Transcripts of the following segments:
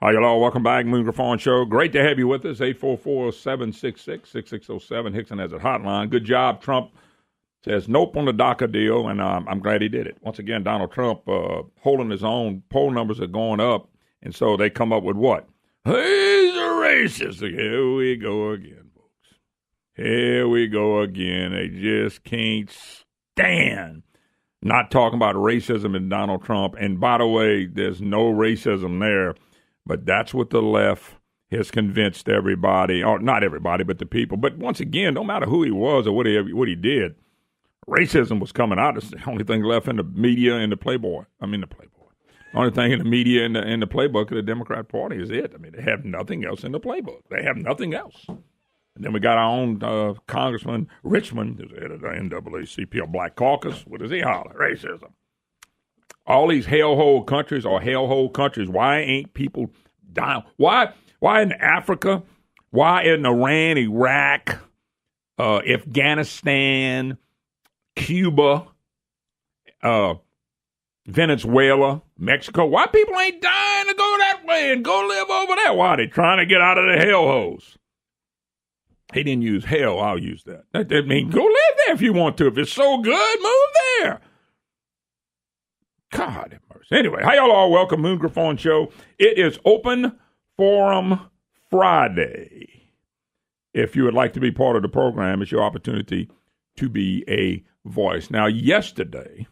Hi, y'all. Welcome back. Moon Griffon Show. Great to have you with us. 844-766-6607. Hickson has a hotline. Good job. Trump says nope on the DACA deal, and I'm glad he did it. Once again, Donald Trump holding his own. Poll numbers are going up, and so they come up with what? He's a racist. Here we go again, folks. Here we go again. They just can't stand not talking about racism in Donald Trump. And by the way, there's no racism there. But that's what the left has convinced everybody, or not everybody, but the people. But once again, no matter who he was or what he did, racism was coming out. It's the only thing left in the media and the Playboy. The only thing in the media and the playbook of the Democrat Party is it. I mean, they have nothing else in the playbook. They have nothing else. And then we got our own Congressman Richmond, who's the head of the NAACP Black Caucus. What does he holler? Racism. All these hellhole countries are hellhole countries. Why ain't people dying? Why in Africa? Why in Iran, Iraq, Afghanistan, Cuba, Venezuela, Mexico? Why people ain't dying to go that way and go live over there? Why? They trying to get out of the hellholes. He didn't use hell. I'll use that. That means go live there if you want to. If it's so good, move there. God have mercy. Anyway, hi, y'all all. Welcome, Moon Griffon Show. It is Open Forum Friday. If you would like to be part of the program, it's your opportunity to be a voice. Now, yesterday,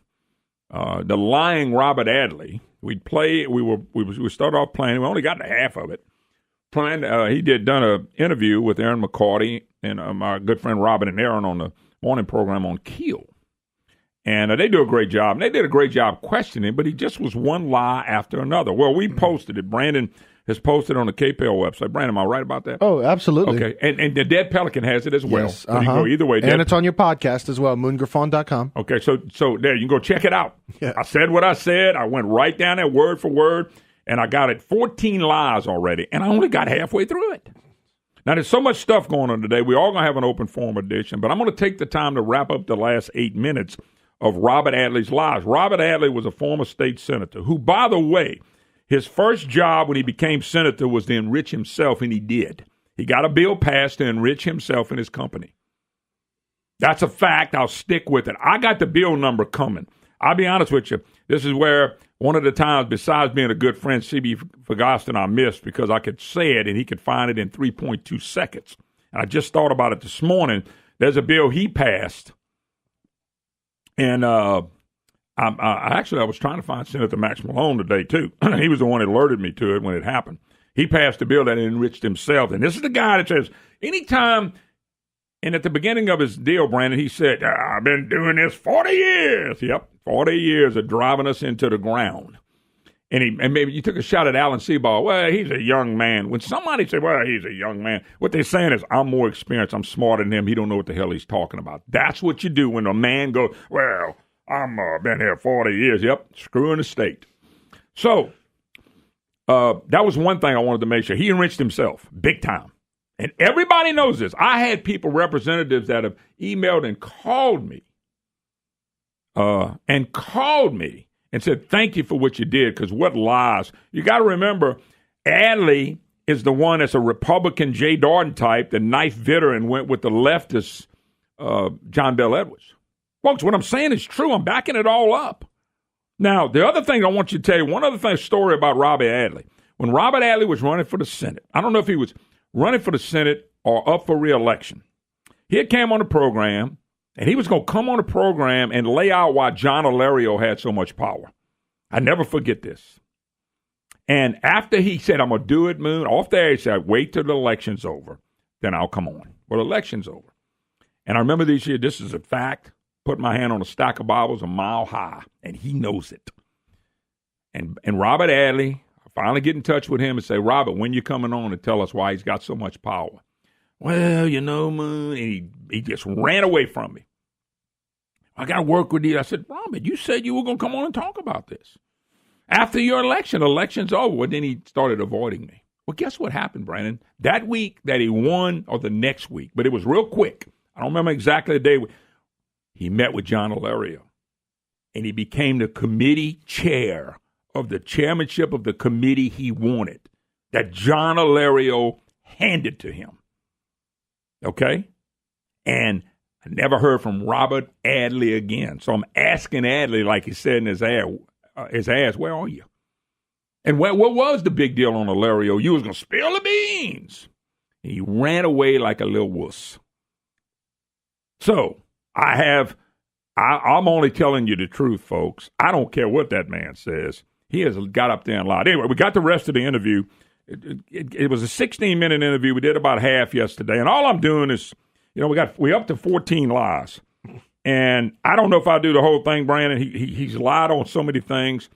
the lying Robert Adley, we started off playing. We only got to half of it. He done an interview with Aaron McCarty and my good friend Robin and Aaron on the morning program on KEEL. And they do a great job. And they did a great job questioning, but he just was one lie after another. Well, we posted it. Brandon has posted on the KPL website. Brandon, am I right about that? Oh, absolutely. Okay. And the Dead Pelican has it as well. Yes. So you can go either way. And it's on your podcast as well, moongriffon.com. Okay. So there, you can go check it out. Yeah. I said what I said. I went right down there word for word, and I got it 14 lies already, and I only got halfway through it. Now, there's so much stuff going on today. We're all going to have an open forum edition, but I'm going to take the time to wrap up the last 8 minutes of Robert Adley's lies. Robert Adley was a former state senator who, by the way, his first job when he became senator was to enrich himself, and he did. He got a bill passed to enrich himself and his company. That's a fact. I'll stick with it. I got the bill number coming. I'll be honest with you. This is where one of the times, besides being a good friend, C.B. Fagostin, I missed because I could say it and he could find it in 3.2 seconds. And I just thought about it this morning. There's a bill he passed. And I was trying to find Senator Max Malone today, too. He was the one that alerted me to it when it happened. He passed a bill that enriched himself. And this is the guy that says, anytime, and at the beginning of his deal, Brandon, he said, I've been doing this 40 years. Yep, 40 years of driving us into the ground. And maybe you took a shot at Alan Seaball. Well, he's a young man. When somebody say, well, he's a young man, what they're saying is, I'm more experienced. I'm smarter than him. He don't know what the hell he's talking about. That's what you do when a man goes, well, I'm been here 40 years. Yep, screwing the state. So that was one thing I wanted to make sure. He enriched himself big time. And everybody knows this. I had people, representatives that have emailed and called me and said, thank you for what you did, because what lies. You got to remember, Adley is the one that's a Republican Jay Darden type, the knife Vitter, and went with the leftist John Bel Edwards. Folks, what I'm saying is true. I'm backing it all up. Now, the other thing I want you to tell you, one other thing, story about Robert Adley. When Robert Adley was running for the Senate, I don't know if he was running for the Senate or up for re-election, he had came on the program, and he was going to come on the program and lay out why John Alario had so much power. I never forget this. And after he said, I'm going to do it, Moon, off there, he said, wait till the election's over, then I'll come on. Well, the election's over. And I remember this year, this is a fact, put my hand on a stack of Bibles a mile high, and he knows it. And Robert Adley, I finally get in touch with him and say, Robert, when you coming on and tell us why he's got so much power? Well, Moon, and he just ran away from me. I got to work with you. I said, Robert, you said you were going to come on and talk about this. After your election's over. Well, then he started avoiding me. Well, guess what happened, Brandon? That week that he won, or the next week, but it was real quick. I don't remember exactly the day. He met with John Alario, and he became the committee chair of the chairmanship of the committee he wanted. that John Alario handed to him. Okay? And I never heard from Robert Adley again. So I'm asking Adley, like he said in his ass, where are you? And what was the big deal on Alario? You was going to spill the beans. He ran away like a little wuss. So I'm only telling you the truth, folks. I don't care what that man says. He has got up there and lied. Anyway, we got the rest of the interview. It was a 16-minute interview. We did about half yesterday. And all I'm doing is, we up to 14 lies. And I don't know if I'll do the whole thing, Brandon. He's lied on so many things.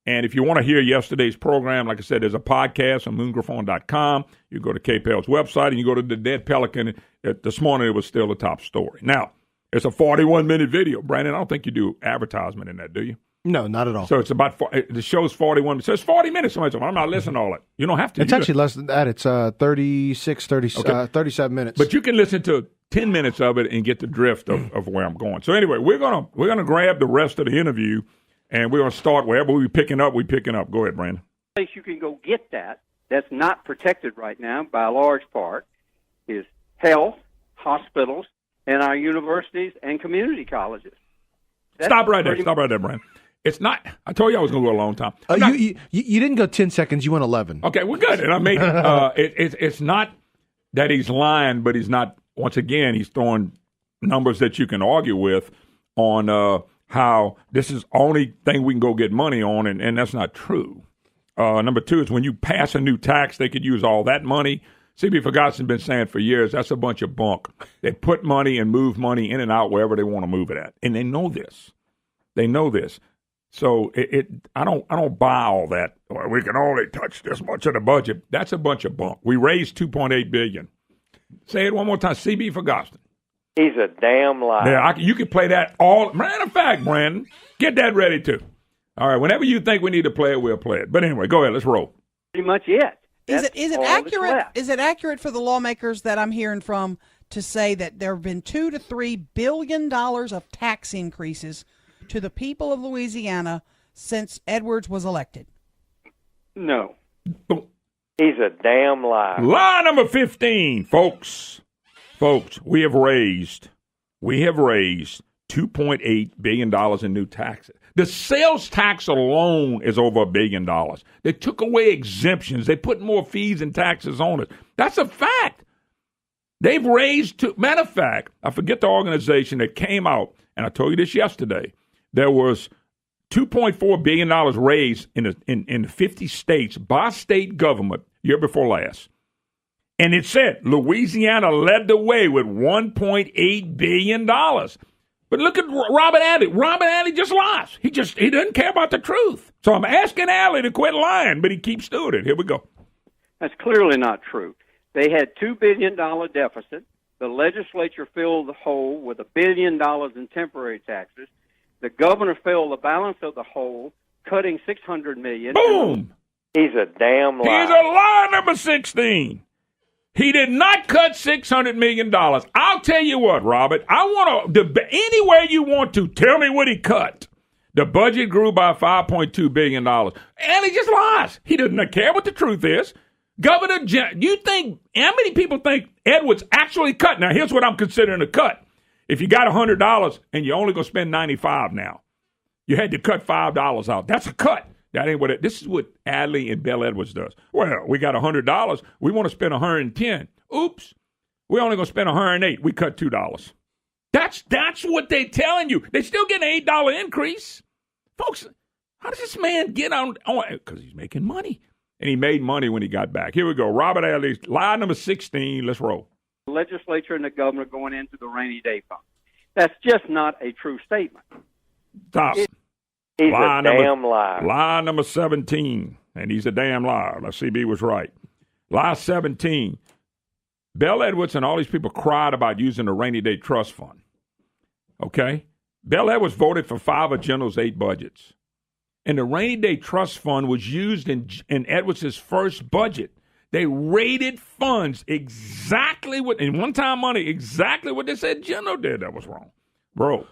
And if you want to hear yesterday's program, like I said, there's a podcast on moongriffon.com. You go to KPEL's website, and you go to the Dead Pelican. This morning, it was still the top story. Now, it's a 41-minute video. Brandon, I don't think you do advertisement in that, do you? No, not at all. So it's about the show's 41. So it's 40 minutes. Somebody said, I'm not listening to all that. You don't have to. It's actually less than that. It's 37 minutes. But you can listen to 10 minutes of it and get the drift of where I'm going. So anyway, we're gonna grab the rest of the interview, and we're gonna start wherever we're picking up. Go ahead, Brandon. Place you can go get that's not protected right now by a large part is health, hospitals, and our universities and community colleges. Stop right there, Brandon. It's not. I told you I was going to go a long time. You didn't go 10 seconds. You went 11. Okay, we're good. And I mean, it's not that he's lying, but he's not. Once again, he's throwing numbers that you can argue with on how this is the only thing we can go get money on, and that's not true. Number two is when you pass a new tax, they could use all that money. C.B. Ferguson's been saying for years that's a bunch of bunk. They put money and move money in and out wherever they want to move it at, and they know this. So I don't buy all that. Well, we can only touch this much of the budget. That's a bunch of bunk. We raised $2.8 billion. Say it one more time. C.B. Ferguson. He's a damn liar. Yeah, you can play that all. Matter of fact, Brandon, get that ready too. All right, whenever you think we need to play it, we'll play it. But anyway, go ahead. Let's roll. Pretty much it. Is it accurate? Is it accurate for the lawmakers that I'm hearing from to say that there have been $2 to $3 billion of tax increases to the people of Louisiana since Edwards was elected? No. He's a damn liar. Lie number 15, folks. Folks, we have raised $2.8 billion in new taxes. The sales tax alone is over $1 billion. They took away exemptions. They put more fees and taxes on it. That's a fact. They've raised, matter of fact, I forget the organization that came out, and I told you this yesterday. There was $2.4 billion raised in 50 states by state government year before last. And it said Louisiana led the way with $1.8 billion. But look at Robert Adley. Robert Adley just lies. He doesn't care about the truth. So I'm asking Adley to quit lying, but he keeps doing it. Here we go. That's clearly not true. They had $2 billion deficit. The legislature filled the hole with $1 billion in temporary taxes. The governor filled the balance of the hole, cutting $600 million. Boom! He's a damn liar. He's a liar, number 16. He did not cut $600 million. I'll tell you what, Robert. I want to, anywhere you want to, tell me what he cut. The budget grew by $5.2 billion. And he just lies. He doesn't care what the truth is. Governor, you think, how many people think Edwards actually cut? Now, here's what I'm considering a cut. If you got $100 and you're only going to spend $95 now, you had to cut $5 out. That's a cut. That ain't what this is what Adley and Bel Edwards does. Well, we got $100. We want to spend $110. Oops. We're only going to spend $108. We cut $2. That's what they're telling you. They're still getting an $8 increase. Folks, how does this man get on? Because he's making money. And he made money when he got back. Here we go. Robert Adley, lie number 16. Let's roll. The legislature and the governor going into the rainy day fund. That's just not a true statement. Stop. He's a damn liar. Lie number 17. And he's a damn liar. The CB was right. Lie 17. Bel Edwards and all these people cried about using the rainy day trust fund. Okay? Bel Edwards voted for 5 of General's 8 budgets. And the rainy day trust fund was used in Edwards' first budget. They rated funds exactly what, in one-time money, exactly what they said General did. That was wrong. Bro.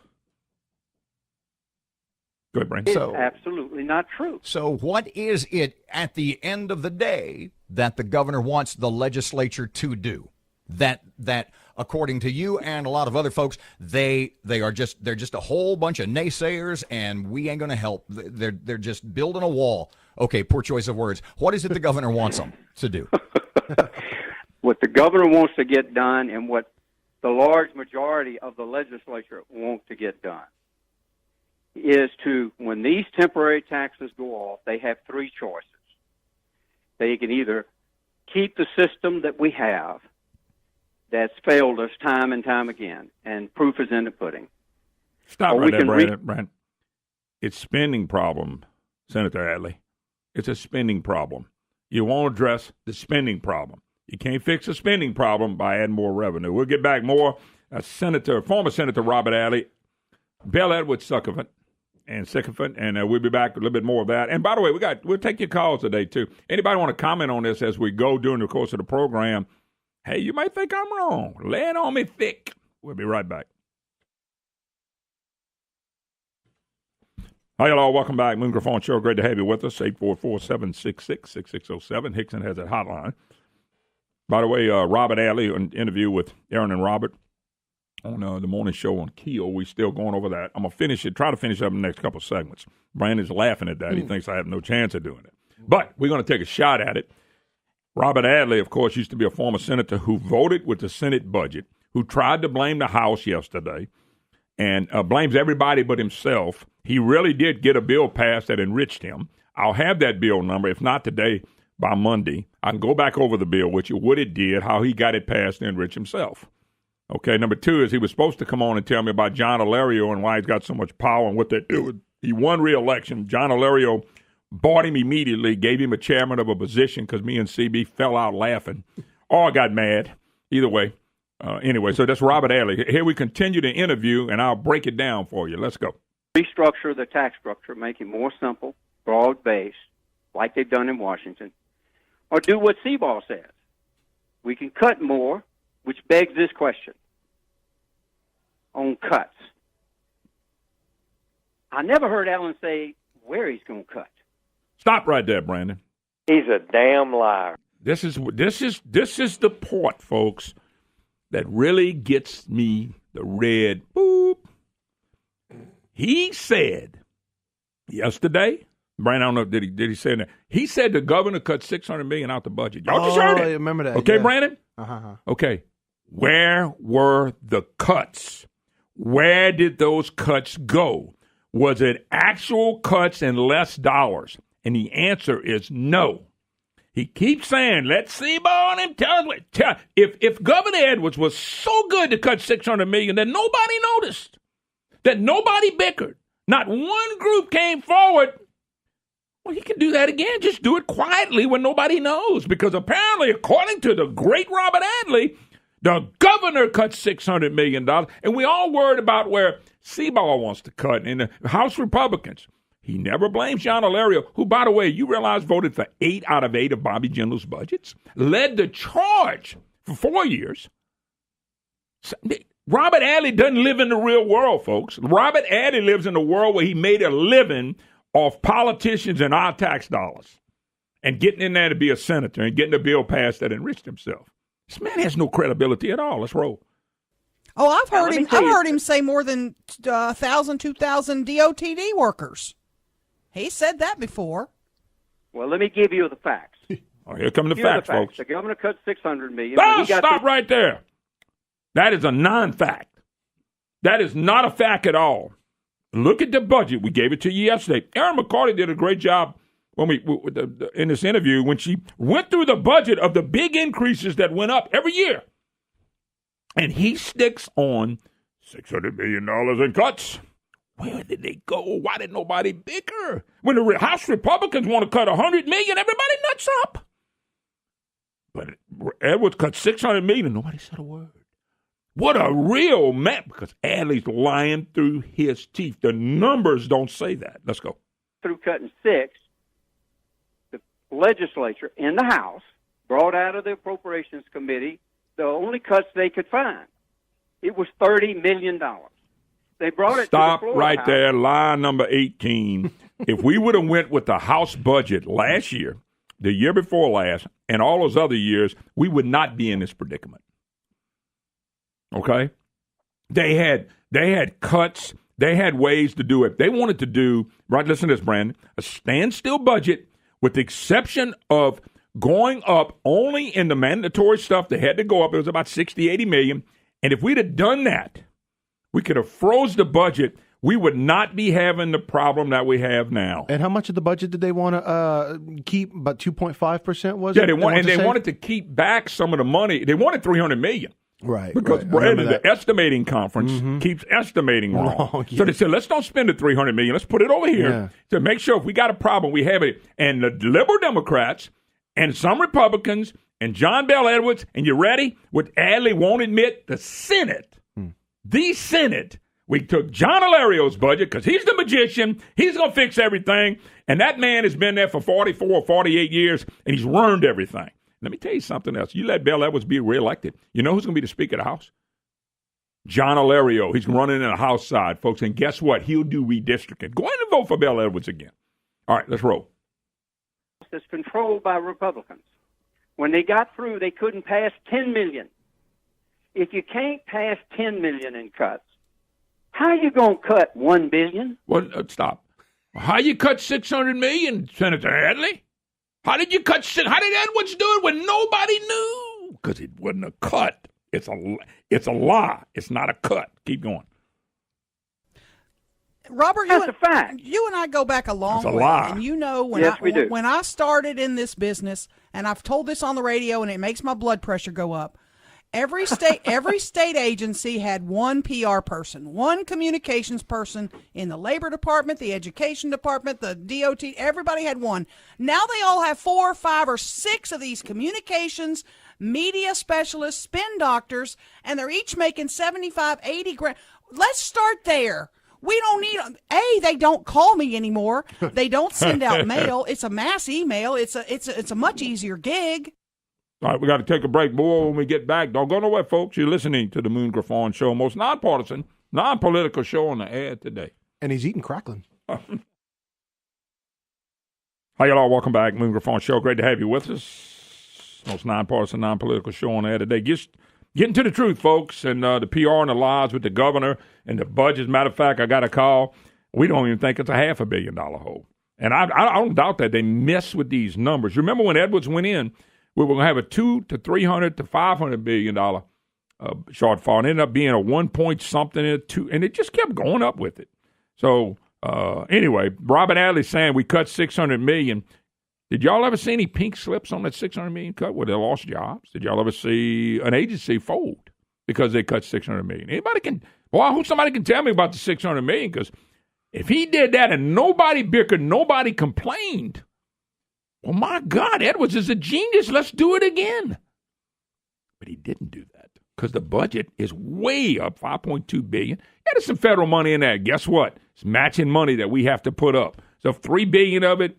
Go ahead, Brandon. It's absolutely not true. So what is it at the end of the day that the governor wants the legislature to do? That according to you and a lot of other folks, they're just a whole bunch of naysayers, and we ain't going to help. They're just building a wall. Okay, poor choice of words. What is it the governor wants them to do? What the governor wants to get done, and what the large majority of the legislature want to get done, is to, when these temporary taxes go off, they have three choices. They can either keep the system that we have that's failed us time and time again, and proof is in the pudding. Stop right there, Brandon. It's spending problem, Senator Adley. It's a spending problem. You won't address the spending problem. You can't fix the spending problem by adding more revenue. We'll get back more. Former Senator Robert Adley, Bel Edwards sycophant, and we'll be back with a little bit more of that. And by the way, we'll take your calls today too. Anybody want to comment on this as we go during the course of the program? Hey, you might think I'm wrong. Lay it on me thick. We'll be right back. Hi, hello. Welcome back. Moon Griffon Show. Great to have you with us. 844-766-6607. Hickson has that hotline. By the way, Robert Adley, an interview with Aaron and Robert on the morning show on KEEL. We're still going over that. I'm going to try to finish up in the next couple of segments. Brandon's laughing at that. He thinks I have no chance of doing it. But we're going to take a shot at it. Robert Adley, of course, used to be a former senator who voted with the Senate budget, who tried to blame the House yesterday, and blames everybody but himself. He really did get a bill passed that enriched him. I'll have that bill number, if not today, by Monday. I can go back over the bill with you, what it did, how he got it passed to enrich himself. Okay, number two is he was supposed to come on and tell me about John Alario and why he's got so much power and what they do. He won re-election. John Alario bought him immediately, gave him a chairman of a position because me and CB fell out laughing. Or I got mad. Either way. Anyway, so that's Robert Adley. Here we continue the interview, and I'll break it down for you. Let's go. Restructure the tax structure, make it more simple, broad-based, like they've done in Washington, or do what Seaball says. We can cut more, which begs this question on cuts. I never heard Alan say where he's going to cut. Stop right there, Brandon. He's a damn liar. This is the part, folks, that really gets me the red boop. He said yesterday, Brandon, I don't know, did he say that? He said the governor cut $600 million out the budget. Y'all just heard it. I remember that. Okay, yeah. Brandon? Okay. Where were the cuts? Where did those cuts go? Was it actual cuts and less dollars? And the answer is no. He keeps saying, let's see, Ball and tell us. If Governor Edwards was so good to cut $600 million that nobody noticed, that nobody bickered, not one group came forward, well, he can do that again. Just do it quietly when nobody knows. Because apparently, according to the great Robert Adley, the governor cut $600 million. And we all worried about where Seaball wants to cut in the House Republicans. He never blames John Alario, who, by the way, you realize voted for 8 out of 8 of Bobby Jindal's budgets, led the charge for 4 years. Robert Adley doesn't live in the real world, folks. Robert Adley lives in a world where he made a living off politicians and our tax dollars and getting in there to be a senator and getting a bill passed that enriched himself. This man has no credibility at all. Let's roll. Oh, I've heard him say more than 1,000, 2,000 DOTD workers. He said that before. Well, let me give you the facts. Oh, here come the facts, folks. The governor cut $600 million. Stop right there. That is a non-fact. That is not a fact at all. Look at the budget. We gave it to you yesterday. Erin McCarty did a great job when in this interview when she went through the budget of the big increases that went up every year. And he sticks on $600 million in cuts. Where did they go? Why did nobody bicker? When the House Republicans want to cut $100 million, everybody nuts up. But Edwards cut $600 million and nobody said a word. What a real man, because Adley's lying through his teeth. The numbers don't say that. Let's go. Through cutting 6, the legislature in the House brought out of the Appropriations Committee the only cuts they could find. It was $30 million. They brought it Stop to the floor right House. there, lie number 18. If we would have went with the House budget last year, the year before last, and all those other years, we would not be in this predicament. Okay? They had cuts. They had ways to do it. They wanted to do, right, listen to this, Brandon, a standstill budget with the exception of going up only in the mandatory stuff. They had to go up. It was about 60, 80 million. And if we'd have done that, we could have froze the budget. We would not be having the problem that we have now. And how much of the budget did they want to keep? About 2.5% was it? Yeah, they wanted to keep back some of the money. They wanted $300 million. Right. Because Brandon, the estimating conference keeps estimating wrong. Yeah. So they said, let's don't spend the $300 million. Let's put it over here to make sure if we got a problem, we have it. And the liberal Democrats and some Republicans and John Bel Edwards, and you ready? What Adley won't admit, the Senate. The Senate. We took John Hilario's budget because he's the magician. He's going to fix everything. And that man has been there for 44 or 48 years, and he's ruined everything. Let me tell you something else. You let Bel Edwards be reelected. You know who's going to be the Speaker of the House? John Hilario. He's running in the House side, folks. And guess what? He'll do redistricting. Go ahead and vote for Bel Edwards again. All right, let's roll. It's controlled by Republicans. When they got through, they couldn't pass $10 million. If you can't pass $10 million in cuts, how are you going to cut $1 billion? Well, stop. How you cut $600 million, Senator Adley? How did you cut? How did Edwards do it when nobody knew? Because it wasn't a cut. It's a lie. It's not a cut. Keep going. Robert, that's a fact. You and I go back a long way. That's a lie. And you know when I started in this business, and I've told this on the radio, and it makes my blood pressure go up. Every state agency had one PR person, one communications person in the Labor Department, the Education Department, the DOT. Everybody had one. Now they all have 4 or 5 or 6 of these communications, media specialists, spin doctors, and they're each making 75, 80 grand. Let's start there. We don't need they don't call me anymore. They don't send out mail. It's a mass email. It's a much easier gig. All right, we got to take a break. Boy, when we get back, don't go nowhere, folks. You're listening to the Moon Griffon Show, most nonpartisan, non-political show on the air today. And he's eating crackling. Hi, y'all. Welcome back, Moon Griffon Show. Great to have you with us. Most nonpartisan, non-political show on the air today. Just getting to the truth, folks, and the PR and the lies with the governor and the budget. As a matter of fact, I got a call. We don't even think it's a $500 million hole. And I don't doubt that they mess with these numbers. Remember when Edwards went in, we were going to have a $200 to $300 to $500 billion shortfall, and ended up being a 1 point something and 2, and it just kept going up with it. So anyway, Robert Adley saying we cut $600 million. Did y'all ever see any pink slips on that $600 million cut where they lost jobs? Did y'all ever see an agency fold because they cut $600 million? Somebody can tell me about the $600 million, because if he did that and nobody bickered, nobody complained. Oh, my God, Edwards is a genius. Let's do it again. But he didn't do that because the budget is way up, $5.2 billion. Yeah, there's some federal money in there. Guess what? It's matching money that we have to put up. So $3 billion of it,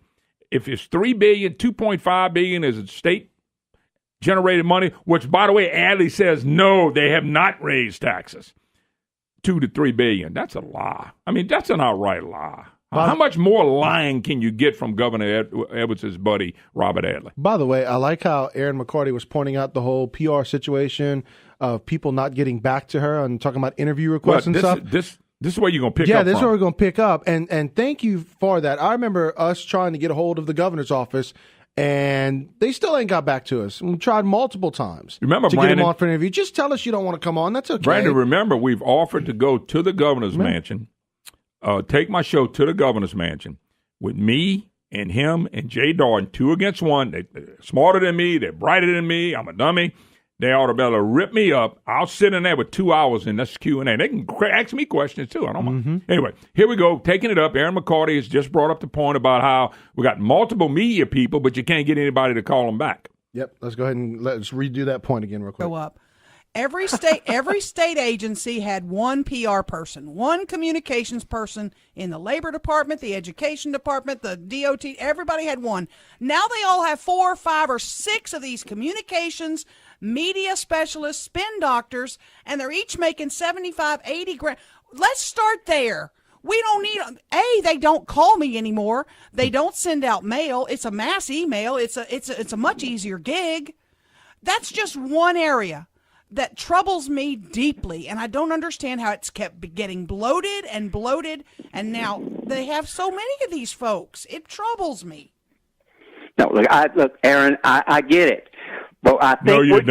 if it's $3 billion, $2.5 billion is state-generated money, which, by the way, Adley says, no, they have not raised taxes. $2 to $3 billion. That's a lie. I mean, that's an outright lie. How much more lying can you get from Governor Edwards' buddy, Robert Adley? By the way, I like how Aaron McCarty was pointing out the whole PR situation of people not getting back to her and talking about interview requests and stuff. This is where you're going to pick up. Yeah, this is where we're going to pick up. And thank you for that. I remember us trying to get a hold of the governor's office, and they still ain't got back to us. We tried multiple times to get him on for an interview. Just tell us you don't want to come on. That's okay. Brandon, remember, we've offered to go to the governor's mansion. Take my show to the governor's mansion with me and him and Jay Darden, 2 against 1. They're smarter than me. They're brighter than me. I'm a dummy. They ought to be able to rip me up. I'll sit in there with 2 hours and that's Q&A. They can ask me questions, too. I don't mind. Anyway, here we go. Taking it up. Aaron McCarty has just brought up the point about how we got multiple media people, but you can't get anybody to call them back. Yep. Let's go ahead and let's redo that point again real quick. Go up. Every state agency had one PR person, one communications person in the Labor Department, the Education Department, the DOT. Everybody had one. Now they all have 4 or 5 or 6 of these communications, media specialists, spin doctors, and they're each making 75, 80 grand. Let's start there. We don't need they don't call me anymore. They don't send out mail. It's a mass email. It's a much easier gig. That's just one area that troubles me deeply, and I don't understand how it's kept getting bloated, and now they have so many of these folks. It troubles me. No, look, Aaron, I get it, but I think you're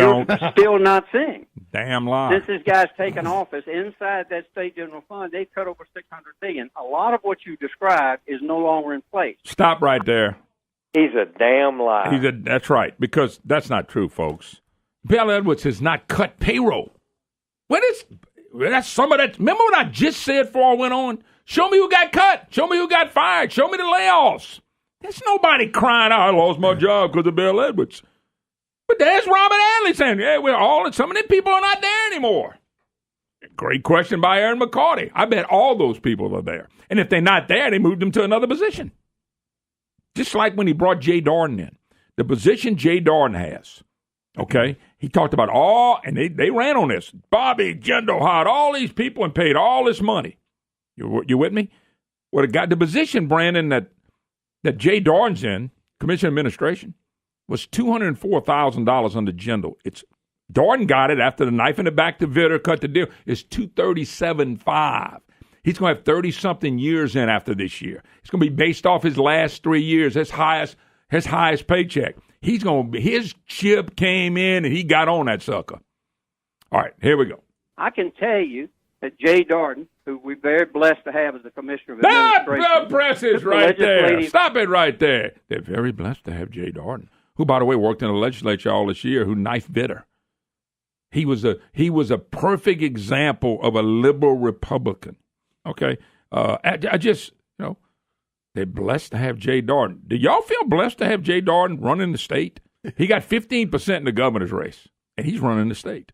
still not seeing. Damn lie. Since this guy's taken office, inside that state general fund, they've cut over $600 billion. A lot of what you described is no longer in place. Stop right there. He's a damn liar. That's right, because that's not true, folks. Bel Edwards has not cut payroll. That's some of that. Remember what I just said before I went on? Show me who got cut. Show me who got fired. Show me the layoffs. There's nobody crying out, I lost my job because of Bel Edwards. But there's Robert Adley saying, yeah, some of the people are not there anymore. Great question by Aaron McCarty. I bet all those people are there. And if they're not there, they moved them to another position. Just like when he brought Jay Darden in. The position Jay Darden has, okay, he talked about and they ran on this. Bobby Jindal hired all these people and paid all this money. You with me? Well, the position, Brandon, that Jay Darden's in, Commission Administration, was $204,000 under Jindal. Darden got it after the knife in the back to Vitter cut the deal. It's $237,500. He's going to have 30-something years in after this year. It's going to be based off his last 3 years, his highest paycheck. His chip came in and he got on that sucker. All right, here we go. I can tell you that Jay Darden, who we're very blessed to have as the Commissioner of Administration. That press is right there. Stop it right there. They're very blessed to have Jay Darden, who, by the way, worked in the legislature all this year, who knifed Vitter. He was a perfect example of a liberal Republican. Okay, I just they're blessed to have Jay Darden. Do y'all feel blessed to have Jay Darden running the state? He got 15% in the governor's race, and he's running the state,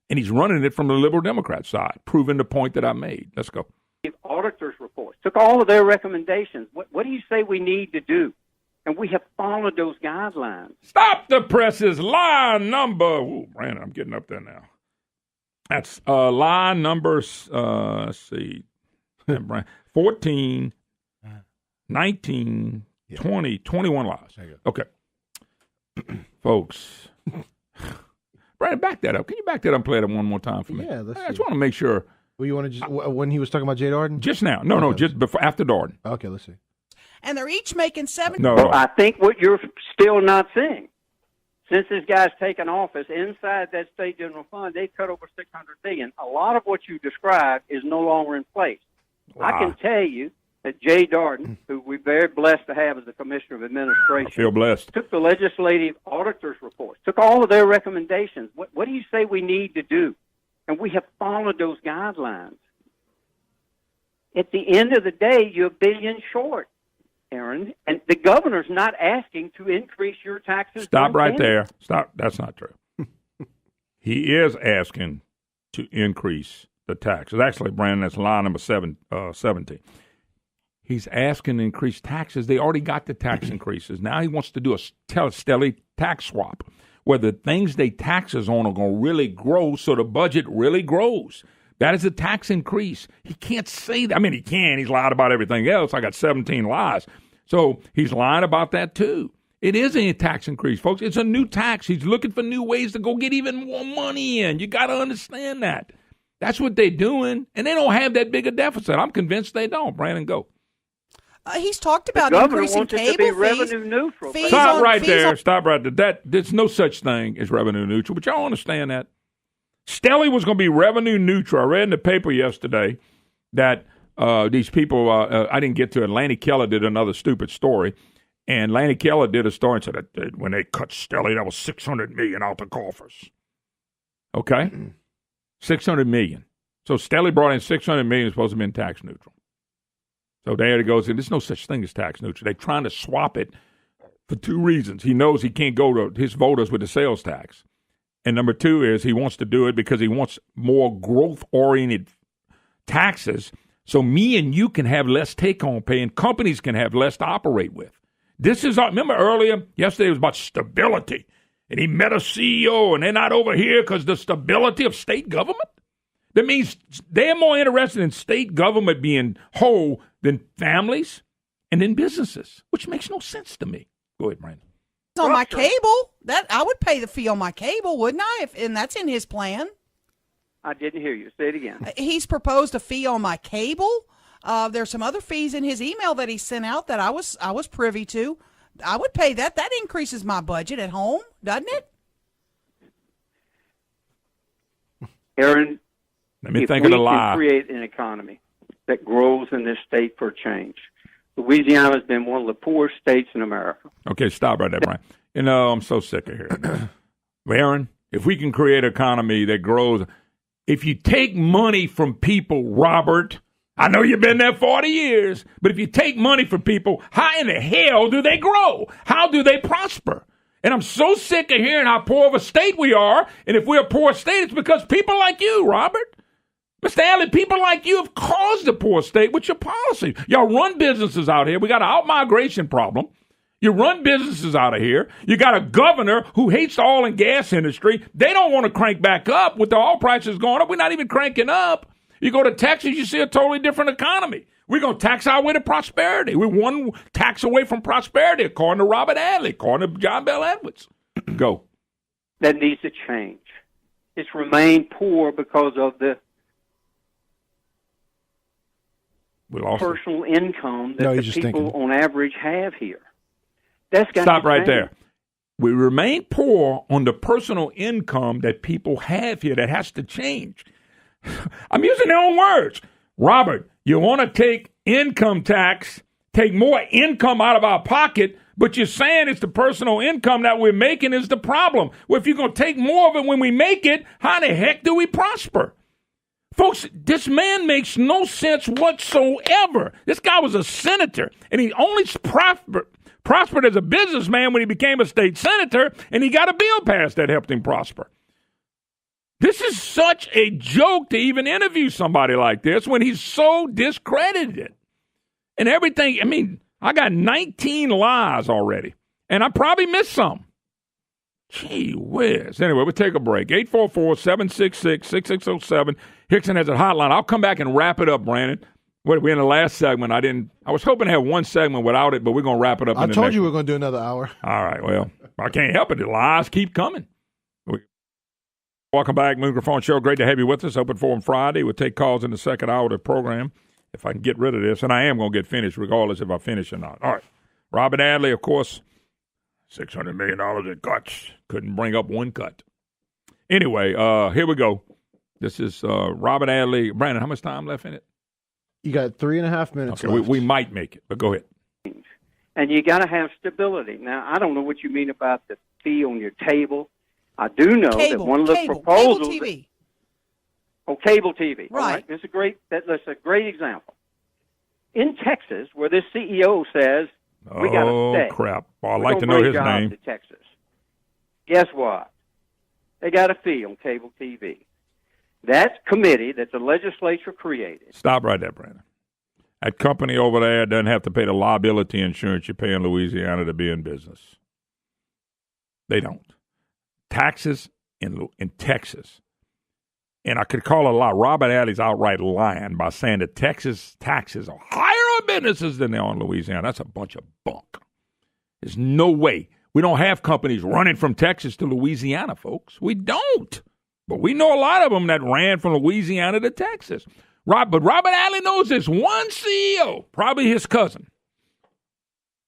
and he's running it from the liberal Democrat side, proving the point that I made. Let's go. Auditors' reports took all of their recommendations. What do you say we need to do? And we have followed those guidelines. Stop the presses. Line number. Ooh, Brandon, I'm getting up there now. That's line number, let's see, 14, 19, 20, 21 lies. Okay. Folks. Brandon, back that up. Can you back that up and play that one more time for me? Yeah, let's I just want to make sure. Well, you want to when he was talking about Jay Darden? Just now. No, just before, after Darden. Okay, let's see. And they're each making $7. No, I think what you're still not seeing, since this guy's taken office, inside that state general fund, they've cut over $600 billion. A lot of what you described is no longer in place. Wow. I can tell you that Jay Darden, who we're very blessed to have as the Commissioner of Administration, I feel blessed, took the legislative auditors' reports, took all of their recommendations. What do you say we need to do? And we have followed those guidelines. At the end of the day, you're $1 billion short, Aaron, and the governor's not asking to increase your taxes. Stop right there. Stop. That's not true. He is asking to increase the taxes. Actually, Brandon, that's line number 17. He's asking to increase taxes. They already got the tax increases. Now he wants to do a stelly tax swap, where the things they tax us on are going to really grow, so the budget really grows. That is a tax increase. He can't say that. I mean, he can. He's lied about everything else. I got 17 lies. So he's lying about that, too. It is a tax increase, folks. It's a new tax. He's looking for new ways to go get even more money in. You got to understand that. That's what they're doing, and they don't have that big a deficit. I'm convinced they don't. Brandon, go. He's talked about increasing cable to be revenue neutral. Stop right there. Stop right there. There's no such thing as revenue neutral, but y'all understand that. Stelly was going to be revenue neutral. I read in the paper yesterday that these people, I didn't get to it. Lanny Keller did another stupid story, and Lanny Keller did a story and said that when they cut Stelly, that was $600 million out the coffers. Okay? $600 million. So Stelly brought in $600 million, supposed to be tax neutral. So there it goes. There's no such thing as tax neutral. They're trying to swap it for two reasons. He knows he can't go to his voters with the sales tax. And number two is he wants to do it because he wants more growth-oriented taxes so me and you can have less take-home pay and companies can have less to operate with. This is, remember earlier, yesterday it was about stability. And he met a CEO and they're not over here because the stability of state government? That means they're more interested in state government being whole than families and then businesses, which makes no sense to me. Go ahead, Brandon. On my cable, that I would pay the fee on my cable, wouldn't I? And that's in his plan. I didn't hear you. Say it again. He's proposed a fee on my cable. There's some other fees in his email that he sent out that I was privy to. I would pay that. That increases my budget at home, doesn't it? Aaron, let me think of the lie. If we can create an economy that grows in this state for change. Louisiana has been one of the poorest states in America. Okay, stop right there, Brian. I'm so sick of hearing this. Aaron, if we can create an economy that grows, if you take money from people, Robert, I know you've been there 40 years, but if you take money from people, how in the hell do they grow? How do they prosper? And I'm so sick of hearing how poor of a state we are, and if we're a poor state, it's because people like you, Robert. Mr. Adley, people like you have caused the poor state with your policy. Y'all run businesses out here. We got an out-migration problem. You run businesses out of here. You got a governor who hates the oil and gas industry. They don't want to crank back up with the oil prices going up. We're not even cranking up. You go to Texas, you see a totally different economy. We're going to tax our way to prosperity. We're one tax away from prosperity, according to Robert Adley, according to John Bel Edwards. Go. That needs to change. It's remained poor because of the personal income that the people on average have here. That's got Stop to right change. there. We remain poor on the personal income that people have here. That has to change. I'm using their own words. Robert, you want to take income tax, take more income out of our pocket, but you're saying it's the personal income that we're making is the problem. Well, if you're going to take more of it when we make it, how the heck do we prosper? Folks, this man makes no sense whatsoever. This guy was a senator, and he only prospered as a businessman when he became a state senator, and he got a bill passed that helped him prosper. This is such a joke to even interview somebody like this when he's so discredited. And everything, I mean, I got 19 lies already, and I probably missed some. Gee whiz. Anyway, we'll take a break. 844-766-6607. Hickson has a hotline. I'll come back and wrap it up, Brandon. We're in the last segment. I was hoping to have one segment without it, but we're going to wrap it up. I told you we were going to do another hour. All right. Well, I can't help it. The lies keep coming. Welcome back, Moon Griffon Show. Great to have you with us. Open Forum Friday. We'll take calls in the second hour of the program if I can get rid of this, and I am going to get finished regardless if I finish or not. All right. Robert Adley, of course, $600 million in cuts. Couldn't bring up one cut. Anyway, here we go. This is Robert Adley. Brandon, how much time left in it? You got 3.5 minutes left. We might make it, but go ahead. And you got to have stability. Now, I don't know what you mean about the fee on your table. I do know that one of the proposals. Cable TV. Cable TV. Right. All right. That's a great example. In Texas, where this CEO says, we got to stay. Oh, crap. Well, I'd like to know his name. To Texas. Guess what? They got a fee on cable TV. That committee that the legislature created. Stop right there, Brandon. That company over there doesn't have to pay the liability insurance you pay in Louisiana to be in business. They don't. Taxes in Texas. And I could call it a lie. Robert Adley's outright lying by saying that Texas taxes are higher on businesses than they are in Louisiana. That's a bunch of bunk. There's no way. We don't have companies running from Texas to Louisiana, folks. We don't. But we know a lot of them that ran from Louisiana to Texas. But Robert Adley knows this one CEO, probably his cousin.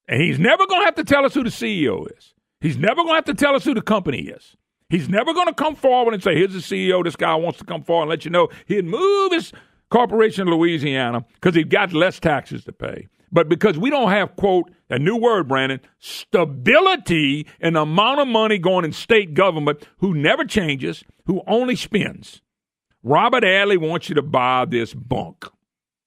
And he's never going to have to tell us who the CEO is. He's never going to have to tell us who the company is. He's never going to come forward and say, here's the CEO. This guy wants to come forward and let you know he'd move his corporation to Louisiana because he's got less taxes to pay. But because we don't have, quote, a new word, Brandon, stability in the amount of money going in state government who never changes, who only spends. Robert Adley wants you to buy this bunk.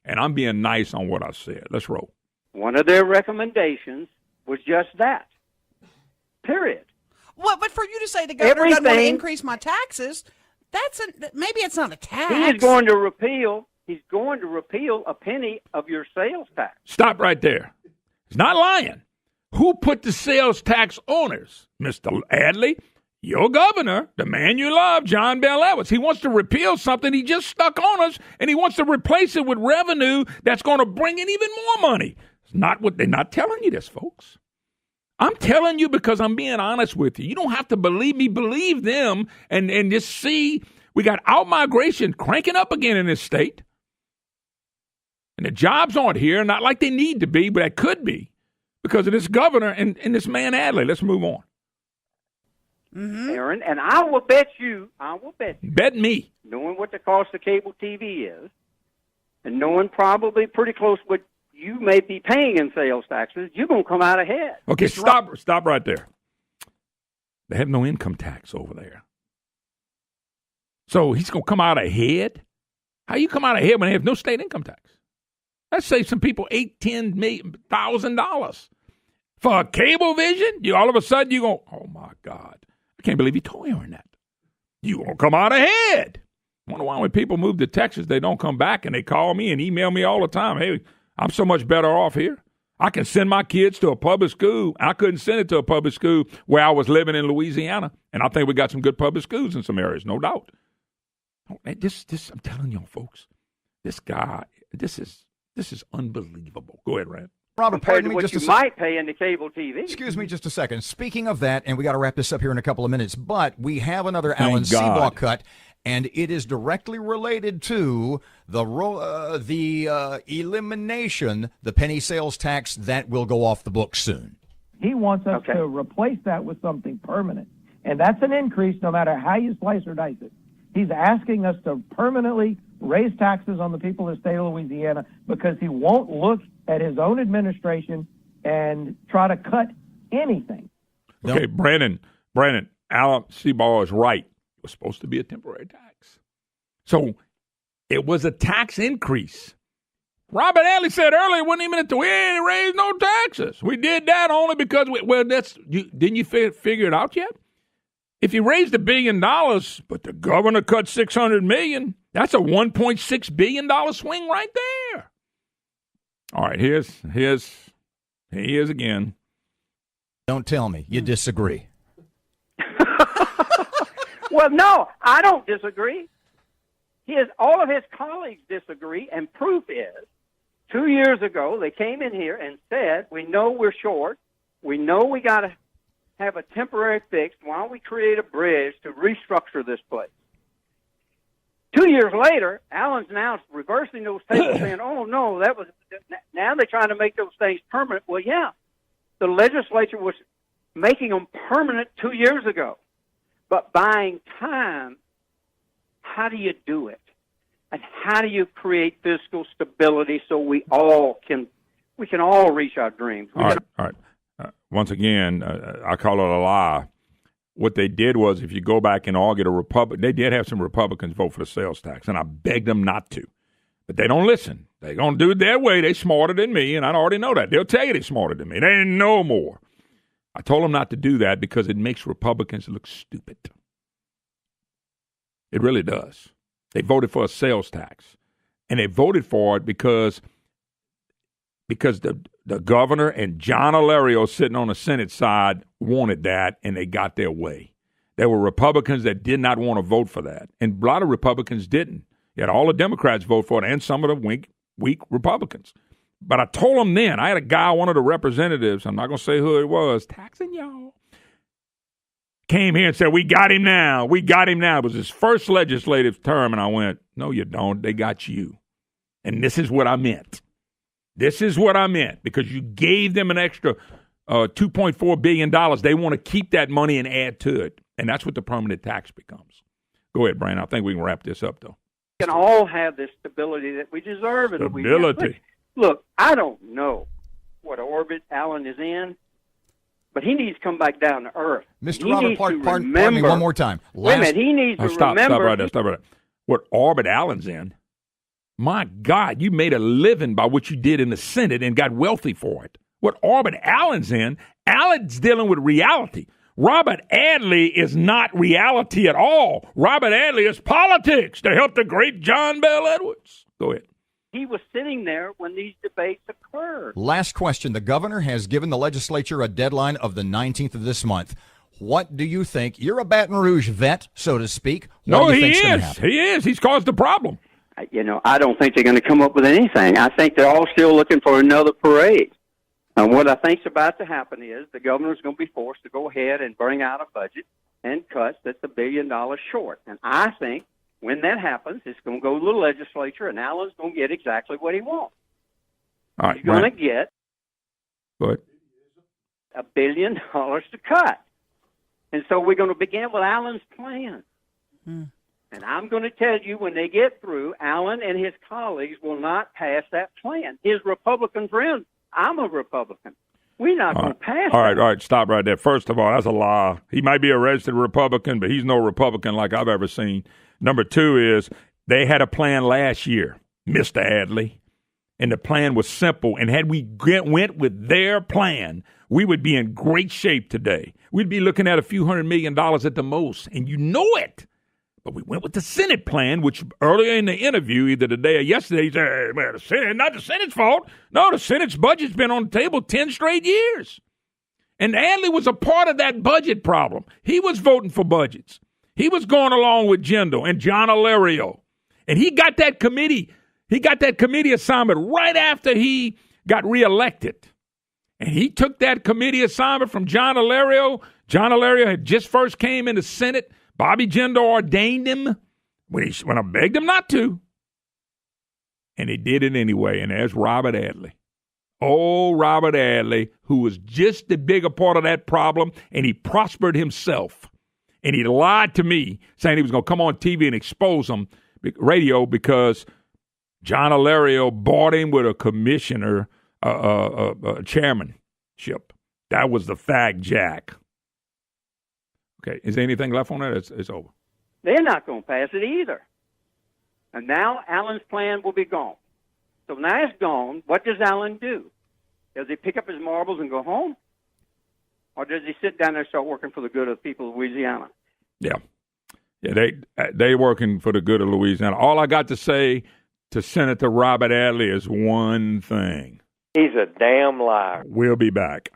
And I'm being nice on what I said. Let's roll. One of their recommendations was just that. Period. Well, but for you to say the governor doesn't want to increase my taxes, maybe it's not a tax. He is going to repeal. He's going to repeal a penny of your sales tax. Stop right there. He's not lying. Who put the sales tax on us, Mr. Adley? your governor, the man you love, John Bel Edwards, he wants to repeal something he just stuck on us, and he wants to replace it with revenue that's going to bring in even more money. It's not what they're not telling you this, folks. I'm telling you because I'm being honest with you. You don't have to believe me. Believe them and just see we got out-migration cranking up again in this state. And the jobs aren't here, not like they need to be, but that could be because of this governor and this man Adley. Let's move on. Mm-hmm. Aaron, and I will bet you. Bet me. Knowing what the cost of cable TV is, and knowing probably pretty close what you may be paying in sales taxes, you're going to come out ahead. Okay, stop right there. They have no income tax over there. So he's going to come out ahead? How you come out ahead when they have no state income tax? That saves some people $10,000 for a cable vision. You all of a sudden you go, oh my God, I can't believe you told Aaron that. You gonna come out ahead? I wonder why when people move to Texas they don't come back and they call me and email me all the time. Hey, I'm so much better off here. I can send my kids to a public school. I couldn't send it to a public school where I was living in Louisiana, and I think we got some good public schools in some areas, no doubt. This I'm telling y'all, folks, this guy, this is unbelievable. Go ahead, Rand. Robert, pardon me, just might pay in the cable TV. Excuse me just a second. Speaking of that, and we got to wrap this up here in a couple of minutes, but we have another Alan Seabaugh cut, and it is directly related to the elimination, the penny sales tax that will go off the books soon. He wants us to replace that with something permanent, and that's an increase no matter how you slice or dice it. He's asking us to permanently raise taxes on the people of the state of Louisiana because he won't look at his own administration and try to cut anything. Okay, Brandon, Alan Seabaugh is right. It was supposed to be a temporary tax. So it was a tax increase. Robert Adley said earlier, we ain't raised no taxes. We did that only because, didn't you figure it out yet? If you raised $1 billion, but the governor cut $600 million, that's a $1.6 billion swing right there. All right, he is again. Don't tell me you disagree. Well, no, I don't disagree. All of his colleagues disagree, and proof is 2 years ago they came in here and said, we know we're short. We know we got to have a temporary fix. Why don't we create a bridge to restructure this place? 2 years later, Alan's now reversing those tables saying, oh, no, now they're trying to make those things permanent. Well, yeah, the legislature was making them permanent 2 years ago. But buying time, how do you do it? And how do you create fiscal stability so we can all reach our dreams? All right. Once again, I call it a lie. What they did was, if you go back and argue they did have some Republicans vote for the sales tax, and I begged them not to. But they don't listen. They're going to do it their way. They're smarter than me, and I already know that. They'll tell you they're smarter than me. They know more. I told them not to do that because it makes Republicans look stupid. It really does. They voted for a sales tax, and they voted for it because the governor and John Alario sitting on the Senate side wanted that, and they got their way. There were Republicans that did not want to vote for that, and a lot of Republicans didn't. You had all the Democrats vote for it and some of the weak Republicans. But I told them then, I had a guy, one of the representatives, I'm not going to say who it was, taxing y'all, came here and said, we got him now. We got him now. It was his first legislative term, and I went, no, you don't. They got you. And this is what I meant. This is what I meant, because you gave them an extra $2.4 billion. They want to keep that money and add to it, and that's what the permanent tax becomes. Go ahead, Brian. I think we can wrap this up, though. We can all have this stability that we deserve. Stability. Look, I don't know what orbit Alan is in, but he needs to come back down to earth. Mr. Robert, pardon me one more time. Wait a minute. He needs to remember. Stop right there. What orbit Alan's in? My God, you made a living by what you did in the Senate and got wealthy for it. What orbit Alan's in, Alan's dealing with reality. Robert Adley is not reality at all. Robert Adley is politics to help the great John Bel Edwards. Go ahead. He was sitting there when these debates occurred. Last question. The governor has given the legislature a deadline of the 19th of this month. What do you think? You're a Baton Rouge vet, so to speak. No, he is. He is. He's caused the problem. I don't think they're going to come up with anything. I think they're all still looking for another parade. And what I think's about to happen is the governor's going to be forced to go ahead and bring out a budget and cuts that's $1 billion short. And I think when that happens, it's going to go to the legislature, and Allen's going to get exactly what he wants. All right, he's going to get $1 billion to cut. And so we're going to begin with Allen's plan. And I'm going to tell you, when they get through, Allen and his colleagues will not pass that plan. His Republican friends, I'm a Republican. We're not going to pass it. All right, stop right there. First of all, that's a lie. He might be a registered Republican, but he's no Republican like I've ever seen. Number two is they had a plan last year, Mr. Adley, and the plan was simple. And had we went with their plan, we would be in great shape today. We'd be looking at a few $100 million at the most, and you know it. But we went with the Senate plan, which earlier in the interview, either today or yesterday, he said, hey, man, the Senate, not the Senate's fault. No, the Senate's budget's been on the table 10 straight years. And Adley was a part of that budget problem. He was voting for budgets. He was going along with Jindal and John Alario. And he got that committee assignment right after he got reelected. And he took that committee assignment from John Alario. John Alario had just first came in the Senate. Bobby Jindal ordained him when I begged him not to. And he did it anyway. And there's Robert Adley. Oh, Robert Adley, who was just the bigger part of that problem, and he prospered himself. And he lied to me, saying he was going to come on TV and expose him, radio, because John Alario bought him with a commissioner, chairmanship. That was the fact, Jack. Okay, is there anything left on that? It's over. They're not going to pass it either. And now Allen's plan will be gone. So now it's gone. What does Allen do? Does he pick up his marbles and go home? Or does he sit down there and start working for the good of the people of Louisiana? Yeah, they working for the good of Louisiana. All I got to say to Senator Robert Adley is one thing. He's a damn liar. We'll be back.